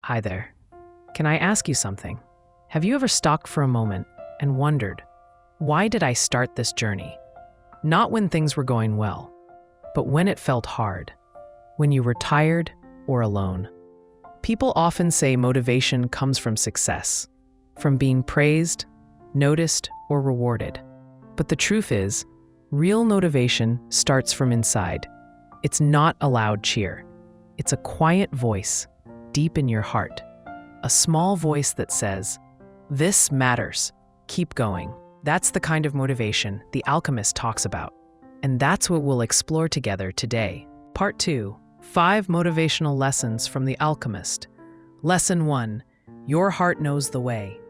Hi there. Can I ask you something? Have you ever stopped for a moment and wondered, why did I start this journey? Not when things were going well, but when it felt hard, when you were tired or alone. People often say motivation comes from success, from being praised, noticed, or rewarded. But the truth is, real motivation starts from inside. It's not a loud cheer. It's a quiet voice deep in your heart. A small voice that says, "This matters. Keep going." That's the kind of motivation the Alchemist talks about. And that's what we'll explore together today. Part 2, 5 motivational lessons from the Alchemist. Lesson 1, your heart knows the way.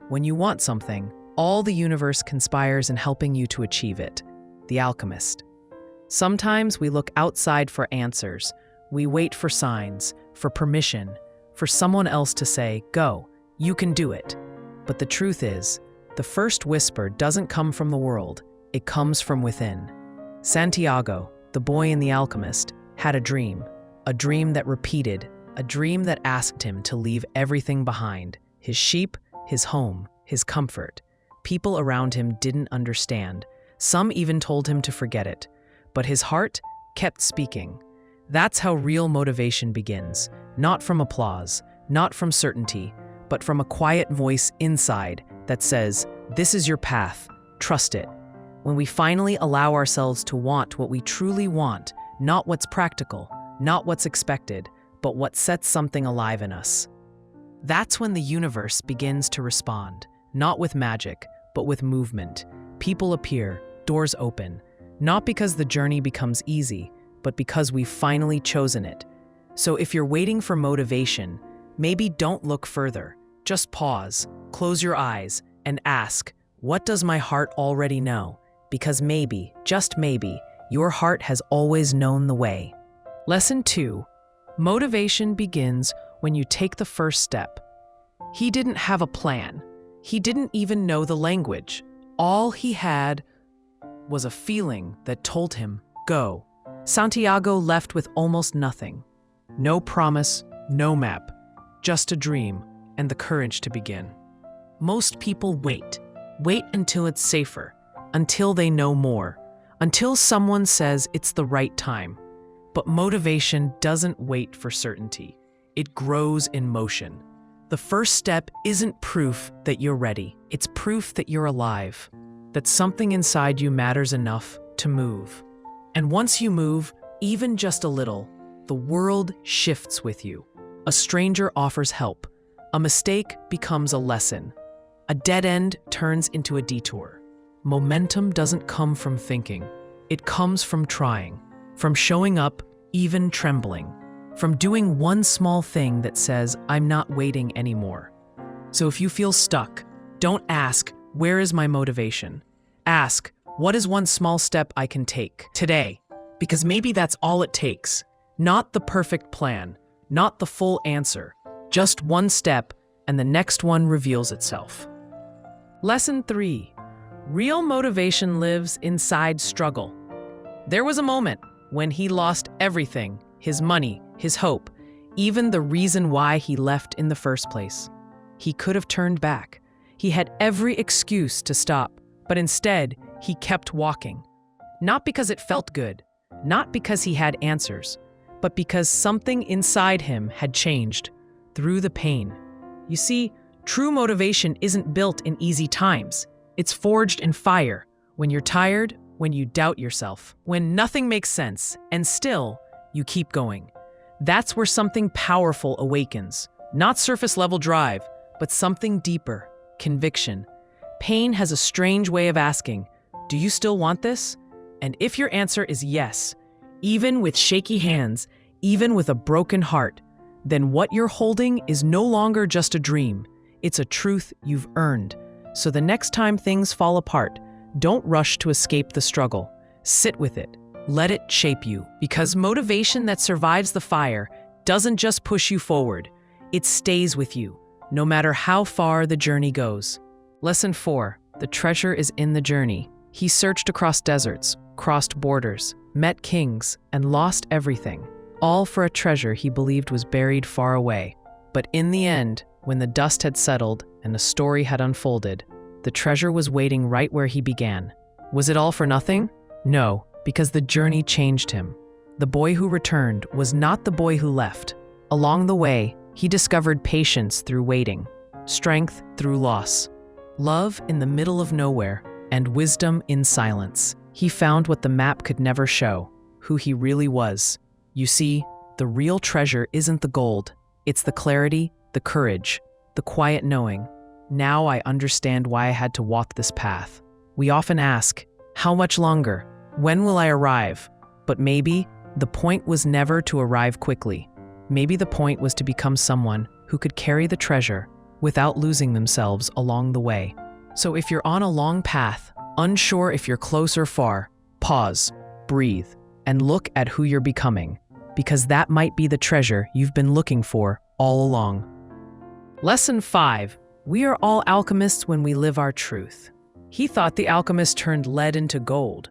When you want something, all the universe conspires in helping you to achieve it. The Alchemist. Sometimes we look outside for answers. We wait for signs, for permission, for someone else to say, "Go, you can do it." But the truth is, the first whisper doesn't come from the world, it comes from within. Santiago, the boy in The Alchemist, had a dream that repeated, a dream that asked him to leave everything behind, his sheep, his home, his comfort. People around him didn't understand. Some even told him to forget it, but his heart kept speaking. That's how real motivation begins, not from applause, not from certainty, but from a quiet voice inside that says, "This is your path, trust it." When we finally allow ourselves to want what we truly want, not what's practical, not what's expected, but what sets something alive in us. That's when the universe begins to respond, not with magic, but with movement. People appear, doors open, not because the journey becomes easy, but because we've finally chosen it. So if you're waiting for motivation, maybe don't look further. Just pause, close your eyes, and ask, what does my heart already know? Because maybe, just maybe, your heart has always known the way. Lesson 2, motivation begins when you take the first step. He didn't have a plan. He didn't even know the language. All he had was a feeling that told him, go. Santiago left with almost nothing. No promise, no map, just a dream and the courage to begin. Most people wait until it's safer, until they know more, until someone says it's the right time. But motivation doesn't wait for certainty. It grows in motion. The first step isn't proof that you're ready. It's proof that you're alive, that something inside you matters enough to move. And once you move, even just a little, the world shifts with you. A stranger offers help. A mistake becomes a lesson. A dead end turns into a detour. Momentum doesn't come from thinking. It comes from trying, from showing up, even trembling, from doing one small thing that says, "I'm not waiting anymore." So if you feel stuck, don't ask, "Where is my motivation?" Ask, "What is one small step I can take today?" Because maybe that's all it takes. Not the perfect plan, not the full answer, just one step, and the next one reveals itself. Lesson 3, real motivation lives inside struggle. There was a moment when he lost everything, his money, his hope, even the reason why he left in the first place. He could have turned back. He had every excuse to stop, but instead, he kept walking. Not because it felt good, not because he had answers, but because something inside him had changed through the pain. You see, true motivation isn't built in easy times. It's forged in fire, when you're tired, when you doubt yourself, when nothing makes sense, and still, you keep going. That's where something powerful awakens. Not surface-level drive, but something deeper, conviction. Pain has a strange way of asking, do you still want this? And if your answer is yes, even with shaky hands, even with a broken heart, then what you're holding is no longer just a dream. It's a truth you've earned. So the next time things fall apart, don't rush to escape the struggle. Sit with it. Let it shape you. Because motivation that survives the fire doesn't just push you forward. It stays with you, no matter how far the journey goes. Lesson 4, the treasure is in the journey. He searched across deserts, crossed borders, met kings, and lost everything, all for a treasure he believed was buried far away. But in the end, when the dust had settled and the story had unfolded, the treasure was waiting right where he began. Was it all for nothing? No, because the journey changed him. The boy who returned was not the boy who left. Along the way, he discovered patience through waiting, strength through loss, love in the middle of nowhere, and wisdom in silence. He found what the map could never show, who he really was. You see, the real treasure isn't the gold. It's the clarity, the courage, the quiet knowing. Now I understand why I had to walk this path. We often ask, how much longer? When will I arrive? But maybe the point was never to arrive quickly. Maybe the point was to become someone who could carry the treasure without losing themselves along the way. So if you're on a long path, unsure if you're close or far, pause, breathe, and look at who you're becoming, because that might be the treasure you've been looking for all along. Lesson 5. We are all alchemists when we live our truth. He thought the alchemist turned lead into gold,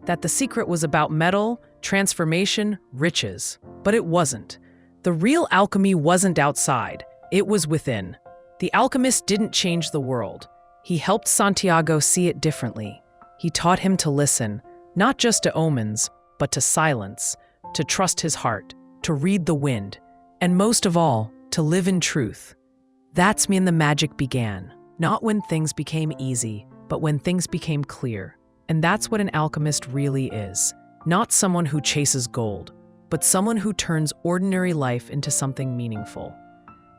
that the secret was about metal, transformation, riches. But it wasn't. The real alchemy wasn't outside, it was within. The alchemist didn't change the world. He helped Santiago see it differently. He taught him to listen, not just to omens, but to silence, to trust his heart, to read the wind, and most of all, to live in truth. That's when the magic began, not when things became easy, but when things became clear. And that's what an alchemist really is. Not someone who chases gold, but someone who turns ordinary life into something meaningful.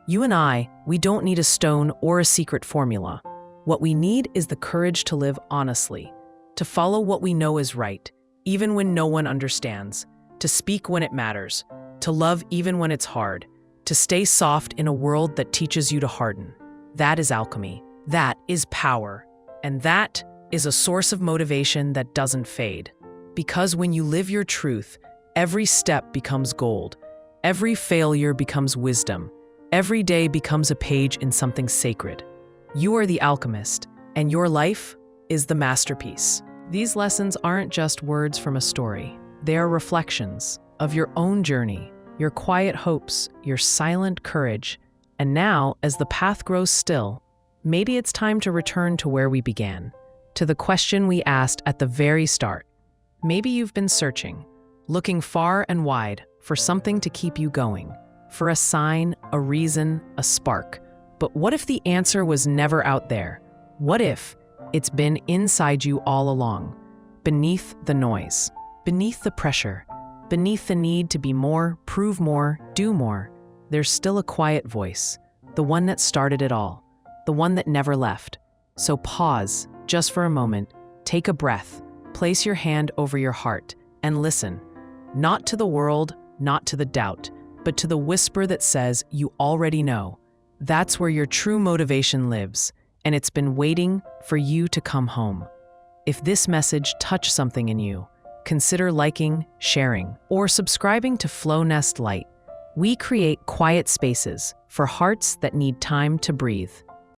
You and I, we don't need a stone or a secret formula. What we need is the courage to live honestly, to follow what we know is right, even when no one understands, to speak when it matters, to love even when it's hard, to stay soft in a world that teaches you to harden. That is alchemy. That is power. And that is a source of motivation that doesn't fade. Because when you live your truth, every step becomes gold. Every failure becomes wisdom. Every day becomes a page in something sacred. You are the alchemist, and your life is the masterpiece. These lessons aren't just words from a story. They are reflections of your own journey, your quiet hopes, your silent courage. And now, as the path grows still, maybe it's time to return to where we began, to the question we asked at the very start. Maybe you've been searching, looking far and wide for something to keep you going, for a sign, a reason, a spark. But what if the answer was never out there? What if it's been inside you all along, beneath the noise, beneath the pressure, beneath the need to be more, prove more, do more? There's still a quiet voice, the one that started it all, the one that never left. So pause just for a moment, take a breath, place your hand over your heart, and listen. Not to the world, not to the doubt, but to the whisper that says you already know. That's where your true motivation lives, and it's been waiting for you to come home. If this message touched something in you, consider liking, sharing, or subscribing to Flow Nest Light. We create quiet spaces for hearts that need time to breathe.